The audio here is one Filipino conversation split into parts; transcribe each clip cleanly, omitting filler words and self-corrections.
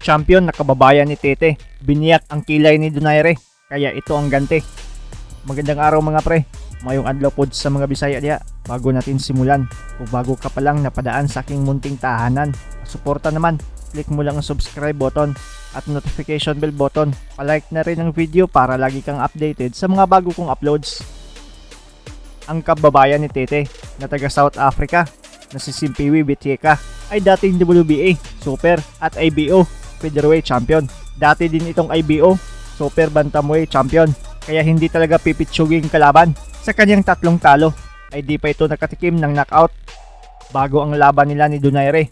Champion na kababayan ni Tete, biniyak ang kilay ni Donaire, kaya ito ang ganti. Magandang araw mga pre, mayong adlaw pod sa mga Bisaya diya. Bago natin simulan, kung bago ka pa lang napadaan sa aking munting tahanan, suporta naman, click mo lang ang subscribe button at notification bell button. Palike na rin ang video para lagi kang updated sa mga bago kong uploads. Ang kababayan ni Tete na taga South Africa na si Simpiwe Betieka ay dating WBA, Super at IBO Featherweight Champion. Dati din itong IBO Super Bantamweight Champion, kaya hindi talaga pipitsuging kalaban. Sa kanyang tatlong talo ay di pa ito nakatikim ng knockout. Bago ang laban nila ni Donaire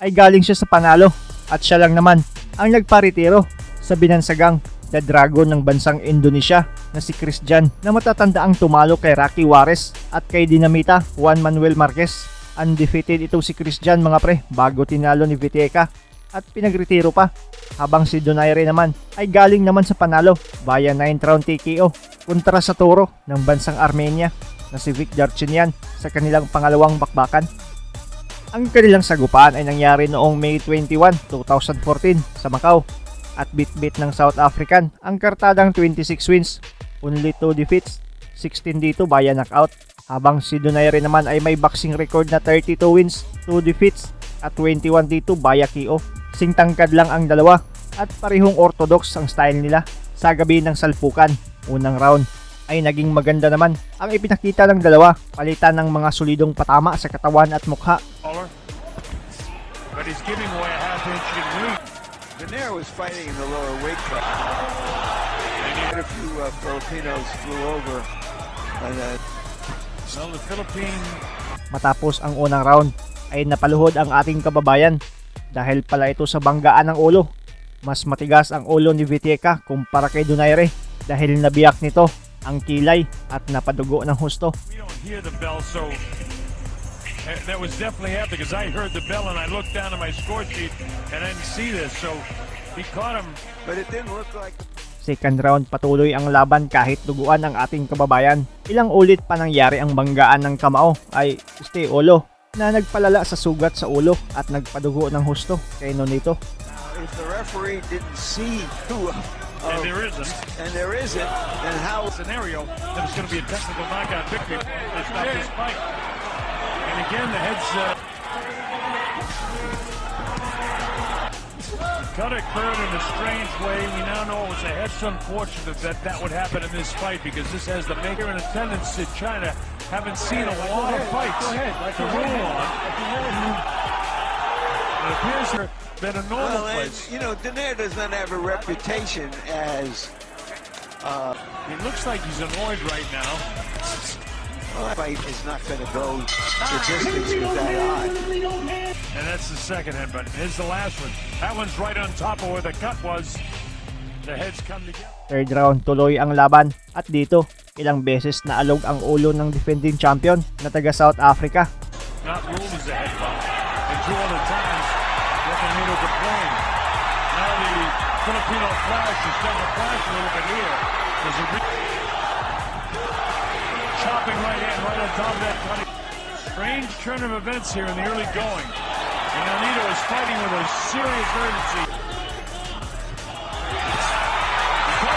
ay galing siya sa panalo at siya lang naman ang nagparetiro sa binansagang The Dragon ng bansang Indonesia na si Christian, na matatandaang tumalo kay Rocky Juarez at kay Dinamita Juan Manuel Marquez. Undefeated itong si Christian mga pre bago tinalo ni Betieka at pinagretiro pa, habang si Donaire naman ay galing naman sa panalo via 9th round TKO kontra sa toro ng bansang Armenia na si Vic Darchinyan sa kanilang pangalawang bakbakan. Ang kanilang sagupaan ay nangyari noong May 21, 2014 sa Macau at bit-bit ng South African ang kartadang 26 wins, only 2 defeats, 16 dito via knockout, habang si Donaire naman ay may boxing record na 32 wins, 2 defeats at 21 dito via KO. Singtangkad lang ang dalawa at parehong orthodox ang style nila. Sa gabi ng salpukan, unang round ay naging maganda naman ang ipinakita ng dalawa, palitan ng mga solidong patama sa katawan at mukha. But he's giving away a half-inch in weight. Donaire was fighting in the lower weight class. And a few Filipinos flew over. Well, the Philippine... Matapos ang unang round ay napaluhod ang ating kababayan dahil pala ito sa banggaan ng ulo. Mas matigas ang ulo ni Betieka kumpara kay Donaire dahil nabiyak nito ang kilay at napadugo ng husto. We don't hear the bell, so that was definitely after, because I heard the bell and I looked down at my score sheet and I didn't see this, so he caught him. But it didn't look like... Second round, patuloy ang laban kahit duguan ang ating kababayan. Ilang ulit pa nangyari ang banggaan ng kamao ay ulo na nagpalala sa sugat sa ulo at nagpadugo ng husto kay Nonito. If the referee didn't see who... And there isn't, then how... Scenario that was going to be a technical knockout victory. They stopped this fight. And again, the head's... cut occurred in a strange way. We now know it was a head. It's unfortunate that would happen in this fight, because this has the maker in attendance in China haven't seen a lot of fights to rule on. It appears to have been a normal place. You know, Donaire does not have a reputation as... It looks like he's annoyed right now. Well, that fight is not going to go the distance with that eye. And that's the second headbutt. Here's the last one. That one's right on top of where the cut was. The heads come together. Third round, tuloy ang laban at dito ilang beses na alog ang ulo ng defending champion na taga South Africa. Not ruled as a headbutt. And 2 other times, Nonito complained. Now the Filipino flash is starting to flash a little bit here. There's a chopping right hand right on top of that cutting. Strange turn of events here in the early going. And Nonito is fighting with a serious urgency.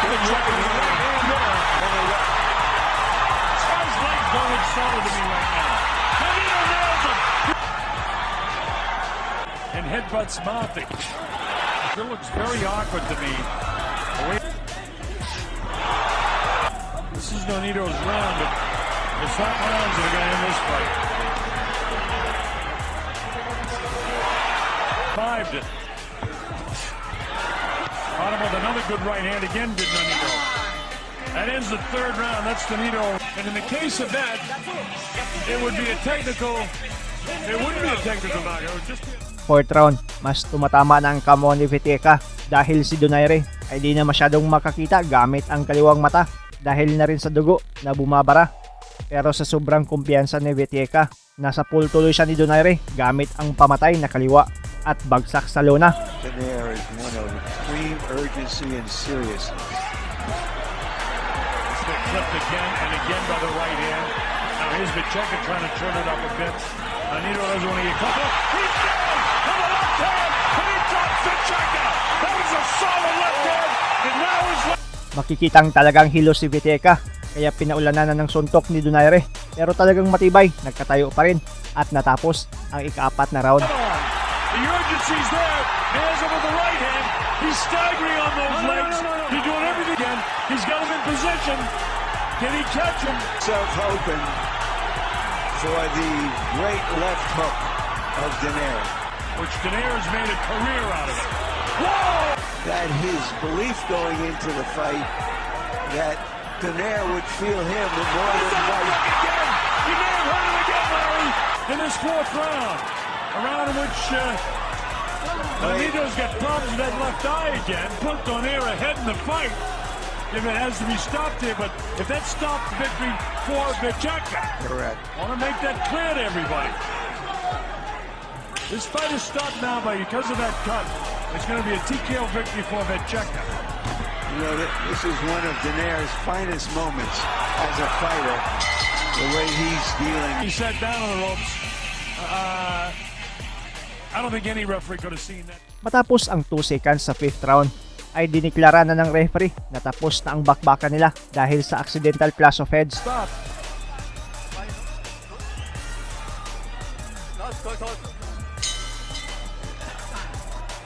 His legs don't look solid to me right now. Nonito nails him! And headbutts mounting. It looks very awkward to me. This is Nonito's round, but it's not rounds that are going to end this fight. 5'd it. Caught him with another good right hand again, did Nonito. That ends the third round. That's Nonito. And in the case of that, it would be a technical. It wouldn't be a technical knockout. It would just be a... Fourth round, mas tumatama na ang kamao ni Betieka dahil si Donaire ay di na masyadong makakita gamit ang kaliwang mata dahil na rin sa dugo na bumabara. Pero sa sobrang kumpiyansa ni Betieka, nasa pool tuloy siya ni Donaire gamit ang pamatay na kaliwa at bagsak sa lona. Donaire is one of extreme urgency and seriousness. Clipped again and again by the right hand. Now here's Betieka trying to turn it up a bit. Nonito doesn't want to get caught. He's down! On the left hand! And he drops Betieka! Makikitang talagang hilo si Viteca, kaya pinaulanan na ng suntok ni Donaire. Pero talagang matibay, nagkatayo pa rin at natapos ang ika-4 na round. The urgency's there. Nails him with the right hand. He's staggering on those legs. He's doing everything again. He's got him in position. Can he catch him? Self open for the great left hook of Daenerys. Which Daenerys made a career out of it. Whoa! That his belief going into the fight that Daenerys would feel him the more He's than on the fight. hook again. You may have heard it again, Larry. In this 4th round. A round in which Benito's got problems with that left eye again. Put Donaire ahead in the fight if it has to be stopped here. But if that stopped victory for Viteca, Correct. I want to make that clear to everybody. This fight is stopped now because of that cut. It's going to be a TKO victory for Viteca. You know, this is one of Daenerys' finest moments as a fighter. The way he's dealing. He sat down on the ropes. I don't think any referee could have seen that. Matapos ang 2 seconds sa 5th round, ay diniklara na ng referee na tapos na ang bakbakan nila dahil sa accidental clash of heads. Stop.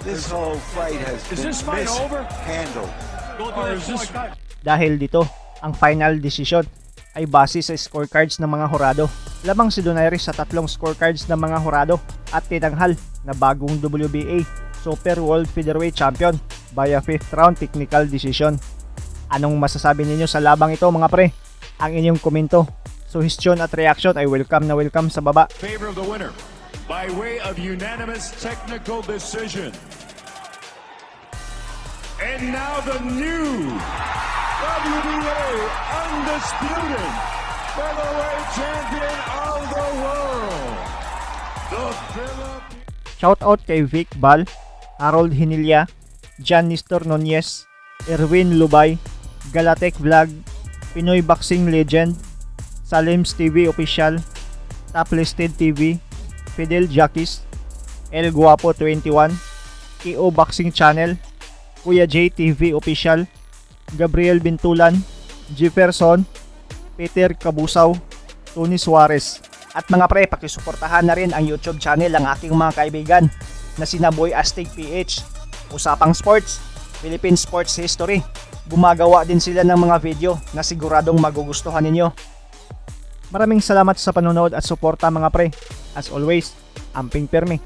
This whole fight has Is been this fight over? mishandled. Or is this Dahil dito, ang final decision ay base sa scorecards ng mga hurado. Lamang si Donaire sa 3 scorecards ng mga hurado at tinanghal na bagong WBA Super World Featherweight Champion via 5th round technical decision. Anong masasabi ninyo sa labang ito mga pre? Ang inyong komento, suhestyon at reaction ay welcome na welcome sa baba. favor of the winner by way of unanimous technical decision. And now the new WBA undisputed featherweight champion of the world, the Philippines. Shoutout kay Vic Bal, Harold Hinilya, John Nestor Nunez, Erwin Lubay, Galatek Vlog, Pinoy Boxing Legend, Salim's TV Official, Top Listed TV, Fidel Jacques, El Guapo 21, KO Boxing Channel, Kuya J TV Official, Gabriel Bintulan, Jefferson, Peter Kabusaw, Tony Suarez. At mga pre, pakisuportahan na rin ang YouTube channel ng aking mga kaibigan na sina Boy Aztec PH, Usapang Sports, Philippine Sports History. Gumagawa din sila ng mga video na siguradong magugustuhan ninyo. Maraming salamat sa panonood at suporta mga pre. As always, amping permi.